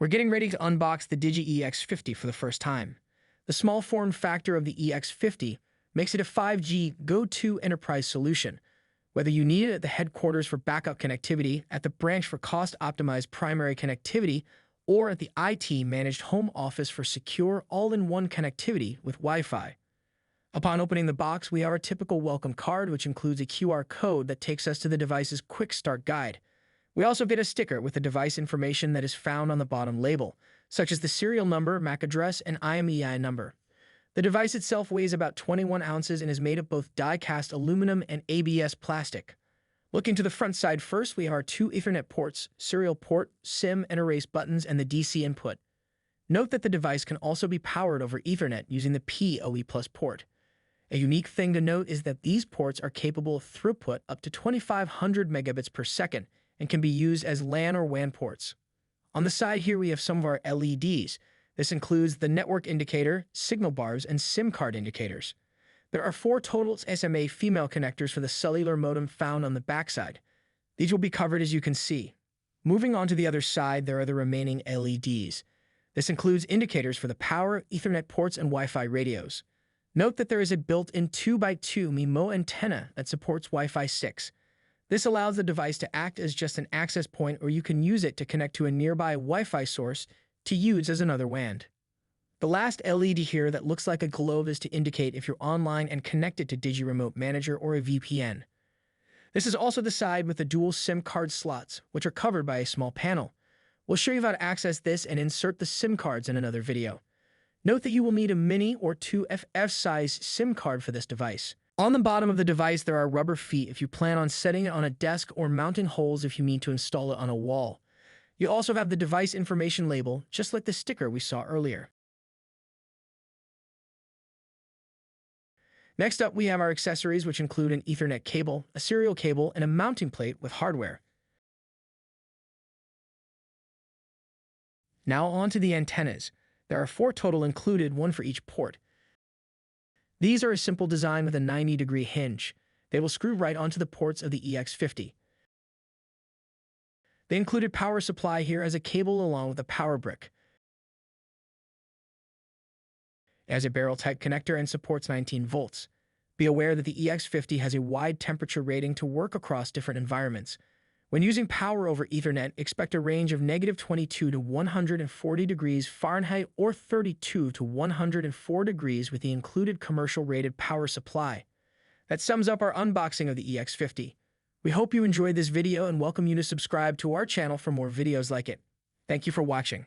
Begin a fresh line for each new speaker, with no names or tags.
We're getting ready to unbox the Digi EX50 for the first time. The small form factor of the EX50 makes it a 5G go-to enterprise solution. Whether you need it at the headquarters for backup connectivity, at the branch for cost-optimized primary connectivity, or at the IT-managed home office for secure all-in-one connectivity with Wi-Fi. Upon opening the box, we have our typical welcome card, which includes a QR code that takes us to the device's quick start guide. We also get a sticker with the device information that is found on the bottom label, such as the serial number, MAC address, and IMEI number. The device itself weighs about 21 ounces and is made of both die-cast aluminum and ABS plastic. Looking to the front side first, we have our two Ethernet ports, serial port, SIM and erase buttons, and the DC input. Note that the device can also be powered over Ethernet using the PoE Plus port. A unique thing to note is that these ports are capable of throughput up to 2500 megabits per second and can be used as LAN or WAN ports. On the side here we have some of our LEDs. This includes the network indicator, signal bars, and SIM card indicators. There are 4 total SMA female connectors for the cellular modem found on the backside. These will be covered as you can see. Moving on to the other side, there are the remaining LEDs. This includes indicators for the power, Ethernet ports, and Wi-Fi radios. Note that there is a built-in 2x2 MIMO antenna that supports Wi-Fi 6. This allows the device to act as just an access point, or you can use it to connect to a nearby Wi-Fi source to use as another WAN. The last LED here that looks like a globe is to indicate if you're online and connected to Digi Remote Manager or a VPN. This is also the side with the dual SIM card slots, which are covered by a small panel. We'll show you how to access this and insert the SIM cards in another video. Note that you will need a mini or 2FF size SIM card for this device. On the bottom of the device, there are rubber feet if you plan on setting it on a desk or mounting holes if you need to install it on a wall. You also have the device information label, just like the sticker we saw earlier. Next up, we have our accessories, which include an Ethernet cable, a serial cable, and a mounting plate with hardware. Now on to the antennas. There are 4 total included, 1 for each port. These are a simple design with a 90-degree hinge. They will screw right onto the ports of the EX50. They included power supply here as a cable along with a power brick. It has a barrel-type connector and supports 19 volts. Be aware that the EX50 has a wide temperature rating to work across different environments. When using power over Ethernet, expect a range of -22 to 140 degrees Fahrenheit or 32 to 104 degrees with the included commercial-rated power supply. That sums up our unboxing of the EX50. We hope you enjoyed this video and welcome you to subscribe to our channel for more videos like it. Thank you for watching.